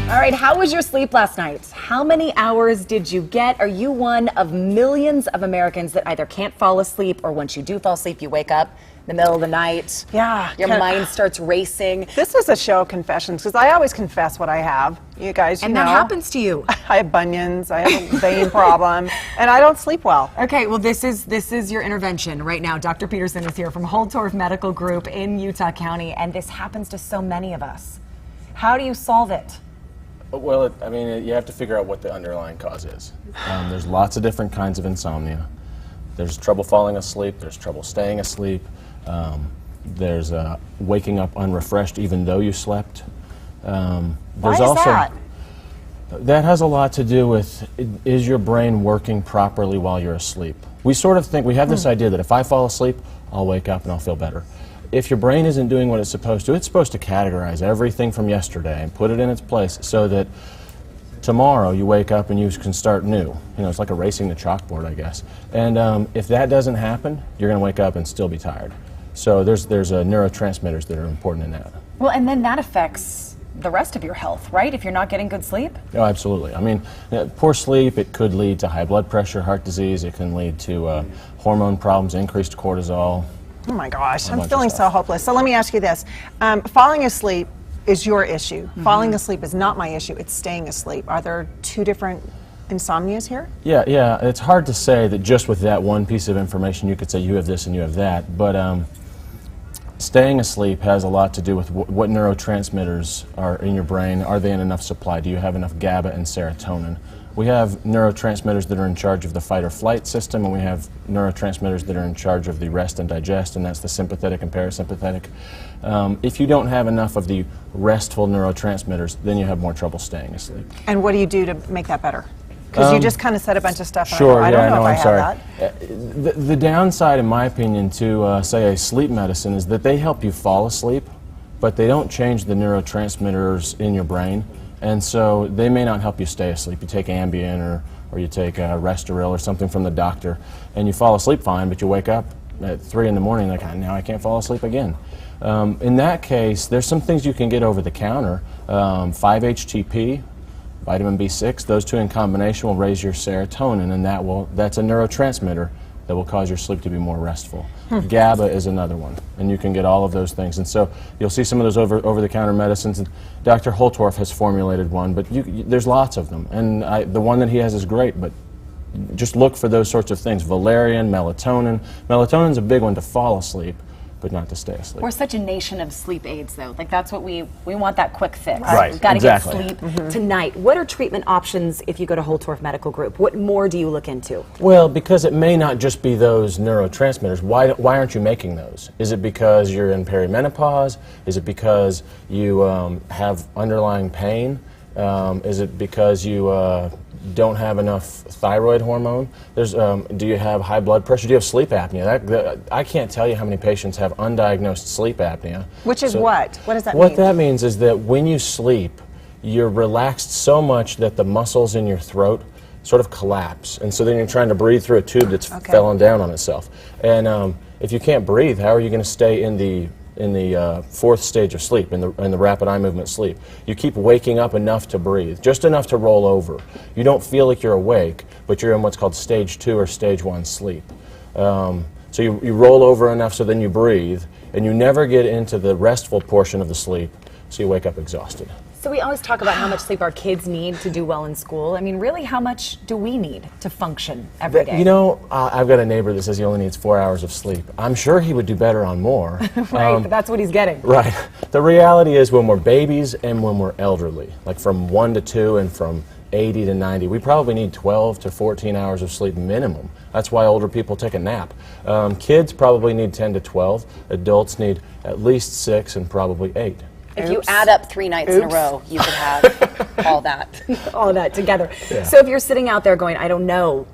All right, how was your sleep last night? How many hours did you get? Are you one of millions of Americans that either can't fall asleep, or once you do fall asleep, you wake up in the middle of the night? Yeah. Your mind starts racing. This is a show of confessions, because I always confess what I have. You guys, you know. And that happens to you. I have bunions, I have a vein problem, and I don't sleep well. Okay, well, this is your intervention right now. Dr. Petersen is here from Holtorf Medical Group in Utah County, and this happens to so many of us. How do you solve it? Well, you have to figure out what the underlying cause is. There's lots of different kinds of insomnia. There's trouble falling asleep, there's trouble staying asleep, there's waking up unrefreshed even though you slept. Why is that? That has a lot to do with, is your brain working properly while you're asleep? We sort of think, we have this idea that if I fall asleep, I'll wake up and I'll feel better. If your brain isn't doing what it's supposed to categorize everything from yesterday and put it in its place so that tomorrow you wake up and you can start new. You know, it's like erasing the chalkboard, I guess. And if that doesn't happen, you're going to wake up and still be tired. So there's neurotransmitters that are important in that. Well, and then that affects the rest of your health, right? If you're not getting good sleep? Oh, absolutely. I mean, poor sleep, it could lead to high blood pressure, heart disease. It can lead to hormone problems, increased cortisol. Oh my gosh, I'm feeling so hopeless. So let me ask you this. Falling asleep is your issue. Falling asleep is not my issue. It's staying asleep. Are there two different insomnias here? Yeah. It's hard to say that just with that one piece of information you could say you have this and you have that. But staying asleep has a lot to do with what neurotransmitters are in your brain. Are they in enough supply? Do you have enough GABA and serotonin? We have neurotransmitters that are in charge of the fight or flight system, and we have neurotransmitters that are in charge of the rest and digest, and that's the sympathetic and parasympathetic. If you don't have enough of the restful neurotransmitters, then you have more trouble staying asleep. And what do you do to make that better? Because you just kind of said a bunch of stuff. Sure, I don't know if I I'm sorry. have that. The downside, in my opinion, to say a sleep medicine is that they help you fall asleep, but they don't change the neurotransmitters in your brain. And so they may not help you stay asleep. You take Ambien or you take Restoril or something from the doctor, and you fall asleep fine, but you wake up at 3 in the morning like, now I can't fall asleep again. In that case, there's some things you can get over the counter. 5-HTP, vitamin B6, those two in combination will raise your serotonin, and that's a neurotransmitter that will cause your sleep to be more restful. GABA is another one, and you can get all of those things. And so you'll see some of those over-the-counter medicines, and Dr. Holtorf has formulated one, but there's lots of them. And the one that he has is great, but just look for those sorts of things. Valerian, melatonin. Melatonin's a big one to fall asleep, but not to stay asleep. We're such a nation of sleep aids, though. Like, that's what we want, that quick fix. Right, We've got to exactly. get sleep tonight. What are treatment options if you go to Holtorf Medical Group? What more do you look into? Well, because it may not just be those neurotransmitters. Why aren't you making those? Is it because you're in perimenopause? Is it because you have underlying pain? Is it because you don't have enough thyroid hormone? Do you have high blood pressure? Do you have sleep apnea? I can't tell you how many patients have undiagnosed sleep apnea. Which is what? What does that mean? What that means is that when you sleep, you're relaxed so much that the muscles in your throat sort of collapse. And so then you're trying to breathe through a tube that's fallen down on itself. And if you can't breathe, how are you going to stay in the fourth stage of sleep, in the rapid eye movement sleep? You keep waking up enough to breathe, just enough to roll over. You don't feel like you're awake, but you're in what's called stage 2 or stage 1 sleep. So you roll over enough so then you breathe, and you never get into the restful portion of the sleep, so you wake up exhausted. So we always talk about how much sleep our kids need to do well in school. I mean, really, how much do we need to function every day? You know, I've got a neighbor that says he only needs 4 hours of sleep. I'm sure he would do better on more. Right, but that's what he's getting. Right. The reality is when we're babies and when we're elderly, like from 1 to 2 and from 80 to 90, we probably need 12 to 14 hours of sleep minimum. That's why older people take a nap. Kids probably need 10 to 12. Adults need at least 6 and probably 8. If you add up 3 nights in a row, you could have all that. All that together. Yeah. So if you're sitting out there going, I don't know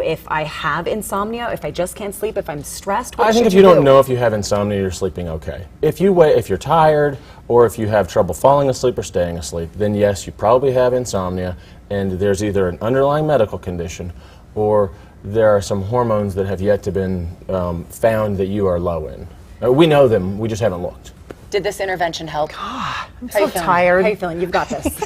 if I have insomnia, if I just can't sleep, if I'm stressed, what I think should if you don't know if you have insomnia, you're sleeping okay. If you're tired, or if you have trouble falling asleep or staying asleep, then yes, you probably have insomnia, and there's either an underlying medical condition, or there are some hormones that have yet to been found that you are low in. We know them, we just haven't looked. Did this intervention help? God, I'm so tired. How are you feeling? You've got this.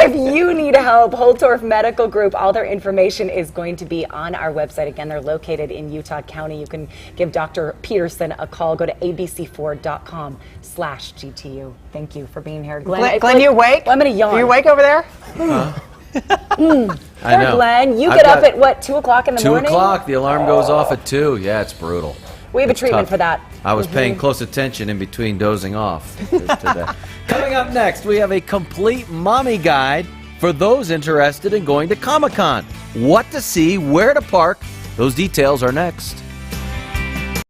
If you need help, Holtorf Medical Group, all their information is going to be on our website. Again, they're located in Utah County. You can give Dr. Petersen a call. Go to abc4.com/GTU. Thank you for being here. Glenn, you awake? Well, I'm going to yawn. Are you awake over there? I know. Glenn, you I've get up got at what, 2 o'clock in the 2 morning? o'clock, the alarm goes off at 2. Yeah, it's brutal. We have a It's treatment tough. for that. I was paying close attention in between dozing off today. Coming up next, we have a complete mommy guide for those interested in going to Comic-Con. What to see, where to park, those details are next.